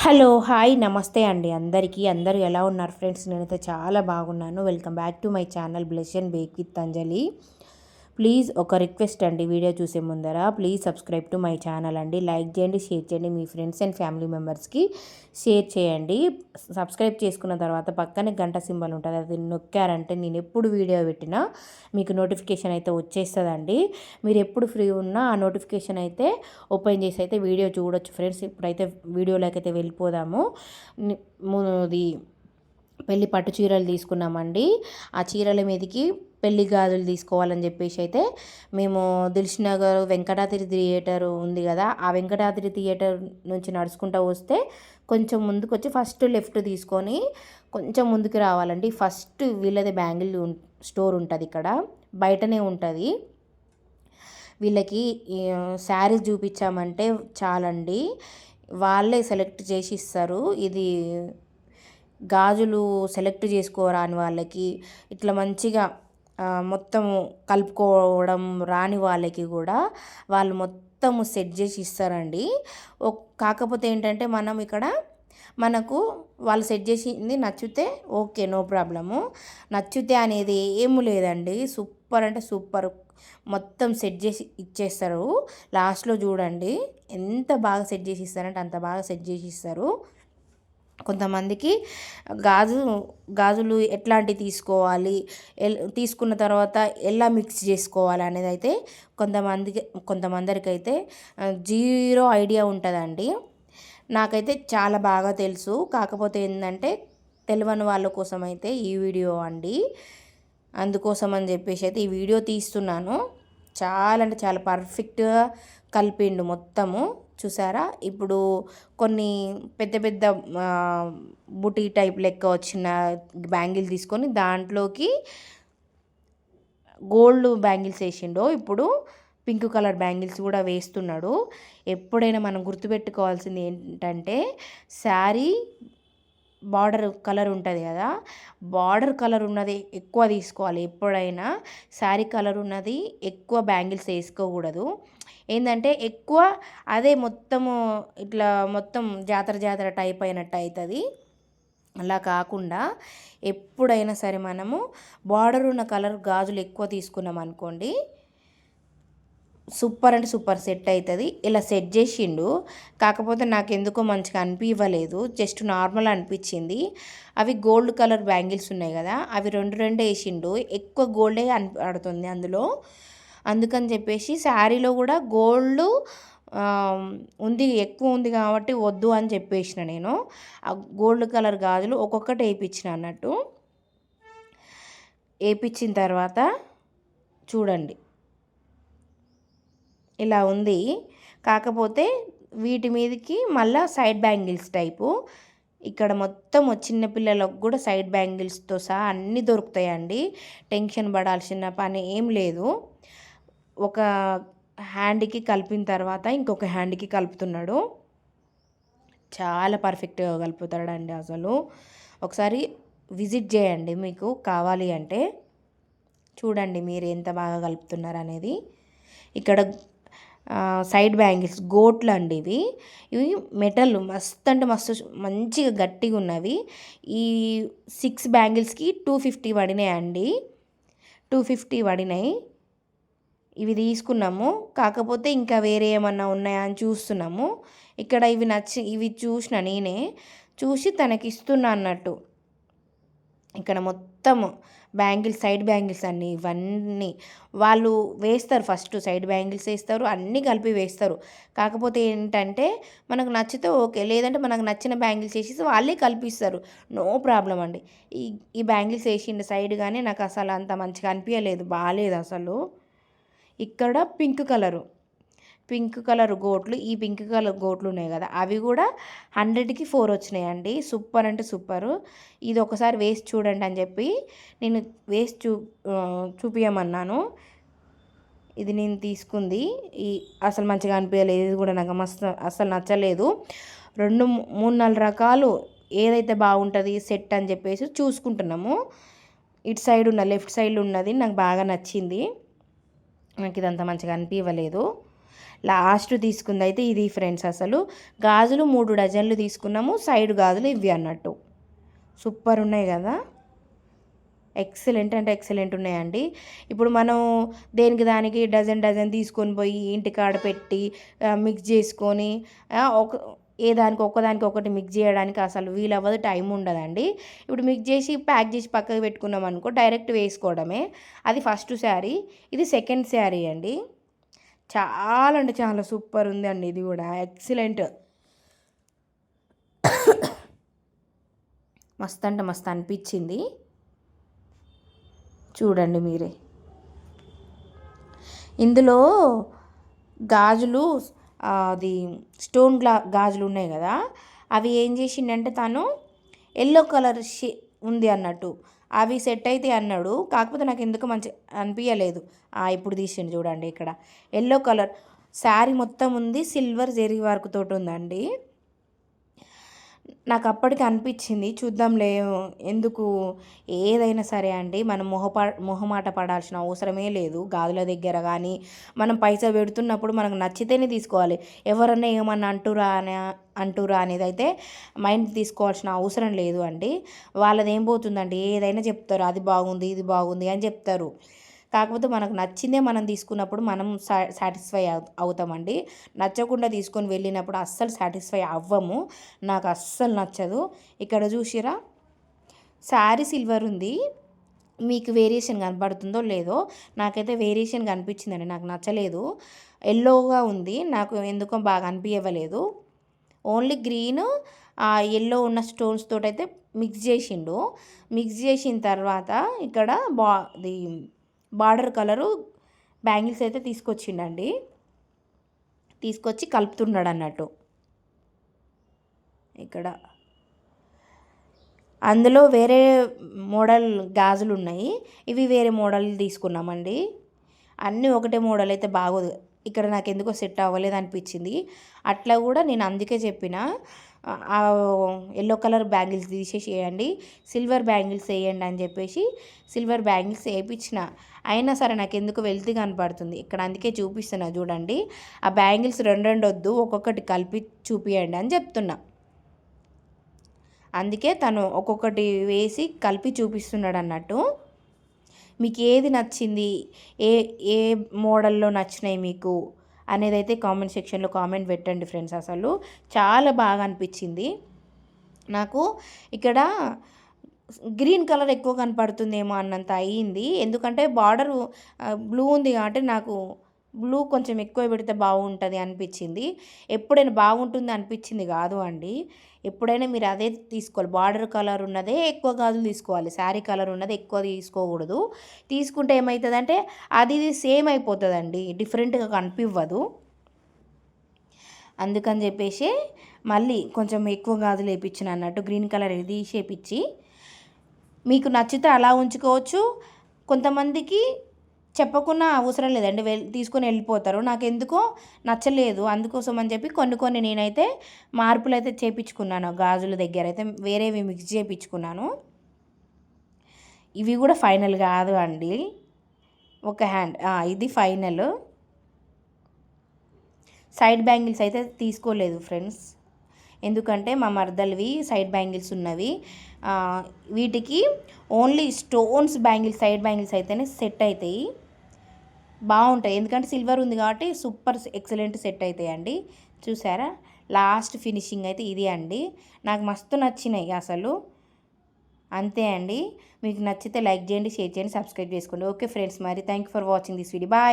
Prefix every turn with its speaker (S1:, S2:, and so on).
S1: Hello hi నమస్తే అండి అందరికీ. అందరూ ఎలా ఉన్నారు ఫ్రెండ్స్? నేనైతే చాలా బాగున్నాను. Welcome back to my channel bless and bake with Anjali. Please ఒక రిక్వెస్ట్ అండి, వీడియో చూసే ముందర please subscribe to my channel అండి. లైక్ చేయండి, షేర్ చేయండి, మీ ఫ్రెండ్స్ అండ్ ఫ్యామిలీ మెంబర్స్కి షేర్ చేయండి. సబ్స్క్రైబ్ చేసుకున్న తర్వాత పక్కనే గంట సింబల్ ఉంటుంది, అది నొక్కారంటే నేను ఎప్పుడు వీడియో పెట్టినా మీకు నోటిఫికేషన్ అయితే వచ్చేస్తుందండి. మీరు ఎప్పుడు ఫ్రీ ఉన్నా ఆ నోటిఫికేషన్ అయితే ఓపెన్ చేసి అయితే వీడియో చూడొచ్చు ఫ్రెండ్స్. ఇప్పుడైతే వీడియోలోకి అయితే వెళ్ళిపోదాము. ఇది పెళ్లి పట్టు చీరలు తీసుకున్నామండి. ఆ చీరల మీదకి పెళ్లి గాజులు తీసుకోవాలని చెప్పేసి అయితే మేము దిల్షుఖ్నగర్ వెంకటాద్రి థియేటర్ ఉంది కదా, ఆ వెంకటాద్రి థియేటర్ నుంచి నడుచుకుంటూ వస్తే కొంచెం ముందుకు వచ్చి ఫస్ట్ లెఫ్ట్ తీసుకొని కొంచెం ముందుకు రావాలండి. ఫస్ట్ వీళ్ళది బ్యాంగిల్ స్టోర్ ఉంటుంది, ఇక్కడ బయటనే ఉంటుంది. వీళ్ళకి శారీస్ చూపించామంటే చాలండి, వాళ్ళే సెలెక్ట్ చేసి ఇస్తారు. ఇది గాజులు సెలెక్ట్ చేసుకోరాని వాళ్ళకి, ఇట్లా మంచిగా మొత్తం కలుపుకోవడం రాని వాళ్ళకి కూడా వాళ్ళు మొత్తం సెట్ చేసి ఇస్తారండి. కాకపోతే ఏంటంటే మనం ఇక్కడ మనకు వాళ్ళు సెట్ చేసింది నచ్చితే ఓకే, నో ప్రాబ్లము. నచ్చితే అనేది ఏమీ లేదండి, సూపర్ అంటే సూపర్ మొత్తం సెట్ చేసి ఇచ్చేస్తారు. లాస్ట్లో చూడండి ఎంత బాగా సెట్ చేసి ఇస్తారంటే అంత బాగా సెట్ చేసి ఇస్తారు. కొంతమందికి గాజులు ఎట్లాంటివి తీసుకోవాలి, తీసుకున్న తర్వాత ఎలా మిక్స్ చేసుకోవాలి అనేది అయితే కొంతమందికి అయితే జీరో ఐడియా ఉంటుందండి. నాకైతే చాలా బాగా తెలుసు. కాకపోతే ఏంటంటే తెలియని వాళ్ళ కోసం అయితే ఈ వీడియో అండి, అందుకోసం అని చెప్పేసి అయితే ఈ వీడియో తీస్తున్నాను. చాలా అంటే చాలా పర్ఫెక్ట్గా కలిపిండు మొత్తము, చూసారా? ఇప్పుడు కొన్ని పెద్ద పెద్ద బుటీ టైప్ లెక్క వచ్చిన బ్యాంగిల్ తీసుకొని దాంట్లోకి గోల్డ్ బ్యాంగిల్స్ వేసిండు. ఇప్పుడు పింక్ కలర్ బ్యాంగిల్స్ కూడా వేస్తున్నాడు. ఎప్పుడైనా మనం గుర్తుపెట్టుకోవాల్సింది ఏంటంటే శారీ బార్డర్ కలర్ ఉంటుంది కదా, బార్డర్ కలర్ ఉన్నది ఎక్కువ తీసుకోవాలి. ఎప్పుడైనా శారీ కలర్ ఉన్నది ఎక్కువ బ్యాంగిల్స్ వేసుకోకూడదు. ఏంటంటే ఎక్కువ అదే మొత్తము ఇట్లా మొత్తం జాతర టైప్ అయినట్టు అవుతుంది. అలా కాకుండా ఎప్పుడైనా సరే మనము బార్డర్ ఉన్న కలర్ గాజులు ఎక్కువ తీసుకున్నాం అనుకోండి, సూపర్ అంటే సూపర్ సెట్ అవుతుంది. ఇలా సెట్ చేసిండు. కాకపోతే నాకు ఎందుకో మంచిగా అనిపించలేదు, జస్ట్ నార్మల్ అనిపించింది. అవి గోల్డ్ కలర్ బ్యాంగిల్స్ ఉన్నాయి కదా, అవి రెండు వేసిండు. ఎక్కువ గోల్డే కనపడుతుంది అందులో. అందుకని చెప్పేసి శారీలో కూడా గోల్డ్ ఉంది, ఎక్కువ ఉంది కాబట్టి వద్దు అని చెప్పేసిన నేను. ఆ గోల్డ్ కలర్ గాజులు ఒక్కొక్కటి వేయించిన అన్నట్టు. వేయించిన తర్వాత చూడండి ఇలా ఉంది. కాకపోతే వీటి మీదకి మళ్ళీ సైడ్ బ్యాంగిల్స్ టైపు ఇక్కడ మొత్తం చిన్నపిల్లలకు కూడా సైడ్ బ్యాంగిల్స్తో సహా అన్నీ దొరుకుతాయండి. టెన్షన్ పడాల్సిన పని ఏం లేదు. ఒక హ్యాండ్కి కలిపిన తర్వాత ఇంకొక హ్యాండ్కి కలుపుతున్నాడు. చాలా పర్ఫెక్ట్గా కలుపుతాడండి అసలు. ఒకసారి విజిట్ చేయండి మీకు కావాలి అంటే, చూడండి మీరు ఎంత బాగా కలుపుతున్నారు అనేది. ఇక్కడ సైడ్ బ్యాంగిల్స్ గోట్లు అండి ఇవి మెటల్ మస్తు అంటే మస్తు మంచిగా గట్టిగా ఉన్నవి. ఈ 6 బ్యాంగిల్స్కి 250 పడినాయి అండి, 250 పడినాయి. ఇవి తీసుకున్నాము. కాకపోతే ఇంకా వేరే ఏమన్నా ఉన్నాయా అని చూస్తున్నాము. ఇక్కడ ఇవి చూసిన నేనే చూసి తనకి ఇస్తున్నా అన్నట్టు. ఇక్కడ మొత్తం సైడ్ బ్యాంగిల్స్ అన్నీ ఇవన్నీ వాళ్ళు వేస్తారు. ఫస్ట్ సైడ్ బ్యాంగిల్స్ వేస్తారు, అన్నీ కలిపి వేస్తారు. కాకపోతే ఏంటంటే మనకు నచ్చితే ఓకే, లేదంటే మనకు నచ్చిన బ్యాంగిల్స్ వేసేసి వాళ్ళే కలిపిస్తారు, నో ప్రాబ్లం అండి. ఈ బ్యాంగిల్స్ వేసిండు సైడ్, కానీ నాకు అసలు అంత మంచిగా అనిపించలేదు, బాగాలేదు అసలు. ఇక్కడ పింక్ కలర్ గోట్లు, ఈ పింక్ కలర్ గోట్లు ఉన్నాయి కదా, అవి కూడా 100కి 4 వచ్చినాయండి. సూపర్ అంటే సూపరు. ఇది ఒకసారి వేసి చూడండి అని చెప్పి నేను వేసి చూపించమన్నాను. ఇది నేను తీసుకుంది, అసలు మంచిగా అనిపించలేదు. ఇది కూడా నాకు అసలు నచ్చలేదు. 2-3-4 రకాలు ఏదైతే బాగుంటుంది సెట్ అని చెప్పేసి చూసుకుంటున్నాము. ఇటు సైడ్ ఉన్న లెఫ్ట్ సైడ్ ఉన్నది నాకు బాగా నచ్చింది. నాకు ఇదంతా మంచిగా అనిపించలేదు. లాస్ట్ తీసుకుంది అయితే ఇది ఫ్రెండ్స్. అసలు గాజులు 3 డజన్లు తీసుకున్నాము, సైడ్ గాజులు ఇవి అన్నట్టు. సూపర్ ఉన్నాయి కదా, ఎక్సలెంట్ అంటే ఎక్సలెంట్ ఉన్నాయండి. ఇప్పుడు మనం దేనికి దానికి డజన్ తీసుకొని పోయి ఇంటికాడ పెట్టి మిక్స్ చేసుకొని ఒక్కదానికి ఒకటి మిక్స్ చేయడానికి అసలు వీలవ్వదు, టైం ఉండదండి. ఇప్పుడు మిక్స్ చేసి ప్యాక్ చేసి పక్కకు పెట్టుకున్నాం అనుకో, డైరెక్ట్ వేసుకోవడమే. అది ఫస్ట్ శారీ, ఇది సెకండ్ శారీ అండి. చాలా అంటే చాలా సూపర్ ఉంది అండి, ఇది కూడా ఎక్సలెంట్. మస్తు అంటే మస్తు అనిపించింది, చూడండి మీరే. ఇందులో గాజులు అది స్టోన్ గాజులు ఉన్నాయి కదా, అవి ఏం చేసిండంటే తను ఎల్లో కలర్ ఉంది అన్నట్టు, అవి సెట్ అయితే అన్నాడు. కాకపోతే నాకు ఎందుకు మంచి అనిపించలేదు. ఇప్పుడు తీసిండు చూడండి, ఇక్కడ ఎల్లో కలర్ శారీ మొత్తం ఉంది, సిల్వర్ జెరీ వర్క్ తోటి ఉందండి. నాకు అప్పటికి అనిపించింది చూద్దాంలే, ఎందుకు ఏదైనా సరే అండి మనం మొహమాట పడాల్సిన అవసరమే లేదు. గాజుల దగ్గర కానీ మనం పైసా పెడుతున్నప్పుడు మనకు నచ్చితేనే తీసుకోవాలి. ఎవరన్నా ఏమన్నా అంటురా అనేది అయితే మైండ్ తీసుకోవాల్సిన అవసరం లేదు అండి. వాళ్ళది ఏం పోతుందండి, ఏదైనా చెప్తారు, అది బాగుంది ఇది బాగుంది అని చెప్తారు. కాకపోతే మనకు నచ్చిందే మనం తీసుకున్నప్పుడు మనం సాటిస్ఫై అవుతామండి. నచ్చకుండా తీసుకొని వెళ్ళినప్పుడు అస్సలు సాటిస్ఫై అవ్వము. నాకు అస్సలు నచ్చదు. ఇక్కడ చూసిరా, శారీ సిల్వర్ ఉంది, మీకు వేరియేషన్ కనపడుతుందో లేదో, నాకైతే వేరియేషన్ కనిపించిందండి, నాకు నచ్చలేదు. ఎల్లోగా ఉంది, నాకు ఎందుకో బాగా అనిపించలేదు. ఓన్లీ గ్రీన్ ఎల్లో ఉన్న స్టోన్స్ తోటైతే మిక్స్ చేసిండు. మిక్స్ చేసిన తర్వాత ఇక్కడ బార్డర్ కలరు బ్యాంగిల్స్ అయితే తీసుకొచ్చిండండి, తీసుకొచ్చి కలుపుతున్నాడు అన్నట్టు. ఇక్కడ అందులో వేరే మోడల్ గాజులు ఉన్నాయి, ఇవి వేరే మోడల్ తీసుకున్నామండి. అన్నీ ఒకటే మోడల్ అయితే బాగోదు, ఇక్కడ నాకు ఎందుకో సెట్ అవ్వలేదు అనిపించింది. అట్లా కూడా నేను అందుకే చెప్పిన, ఎల్లో కలర్ బ్యాంగిల్స్ తీసేసి వేయండి, సిల్వర్ బ్యాంగిల్స్ వేయండి అని చెప్పేసి సిల్వర్ బ్యాంగిల్స్ వేయించిన. అయినా సరే నాకు ఎందుకు వెల్తీ కనపడుతుంది ఇక్కడ, అందుకే చూపిస్తున్నా చూడండి. ఆ బ్యాంగిల్స్ రెండు వద్దు, ఒక్కొక్కటి కలిపి చూపియండి అని చెప్తున్నా. అందుకే తను ఒక్కొక్కటి వేసి కలిపి చూపిస్తున్నాడు అన్నట్టు. మీకు ఏది నచ్చింది, ఏ ఏ మోడల్లో నచ్చినాయి మీకు అనేది అయితే కామెంట్ సెక్షన్లో కామెంట్ పెట్టండి ఫ్రెండ్స్. అసలు చాలా బాగా అనిపించింది నాకు. ఇక్కడ గ్రీన్ కలర్ ఎక్కువ కనపడుతుందేమో అన్నంత అయ్యింది, ఎందుకంటే బార్డర్ బ్లూ ఉంది కాబట్టి నాకు బ్లూ కొంచెం ఎక్కువ పెడితే బాగుంటుంది అనిపించింది. ఎప్పుడైనా బాగుంటుంది అనిపించింది కాదు అండి, ఎప్పుడైనా మీరు అదే తీసుకోవాలి. బార్డర్ కలర్ ఉన్నదే ఎక్కువ గాజులు తీసుకోవాలి, శారీ కలర్ ఉన్నది ఎక్కువ తీసుకోకూడదు. తీసుకుంటే ఏమవుతుందంటే అది సేమ్ అయిపోతుందండి, డిఫరెంట్గా కనిపివ్వదు. అందుకని చెప్పేసి మళ్ళీ కొంచెం ఎక్కువ గాజులు వేయించిన అన్నట్టు, గ్రీన్ కలర్ తీసి వేయించి. మీకు నచ్చితే అలా ఉంచుకోవచ్చు, కొంతమందికి చెప్పకుండా అవసరం లేదండి, తీసుకొని వెళ్ళిపోతారు. నాకు ఎందుకో నచ్చలేదు, అందుకోసం అని చెప్పి కొన్ని నేనైతే మార్పులు అయితే చేయించుకున్నాను. గాజుల దగ్గర అయితే వేరేవి మిక్స్ చేయించుకున్నాను. ఇవి కూడా ఫైనల్ కాదు అండి, ఒక హ్యాండ్ ఇది ఫైనల్. సైడ్ బ్యాంగిల్స్ అయితే తీసుకోలేదు ఫ్రెండ్స్, ఎందుకంటే మా మరదలివి సైడ్ బ్యాంగిల్స్ ఉన్నవి. వీటికి only stones bangles, side bangles అయితేనే సెట్ అవుతాయి, బాగుంటాయి. ఎందుకంటే సిల్వర్ ఉంది కాబట్టి సూపర్ ఎక్సలెంట్ సెట్ అవుతాయండి. చూసారా, లాస్ట్ ఫినిషింగ్ అయితే ఇది అండి, నాకు మస్తు నచ్చినాయి అసలు. అంతే అండి, మీకు నచ్చితే లైక్ చేయండి, షేర్ చేయండి, సబ్స్క్రైబ్ చేసుకోండి. ఓకే ఫ్రెండ్స్, మరి thank you for watching this video. Bye.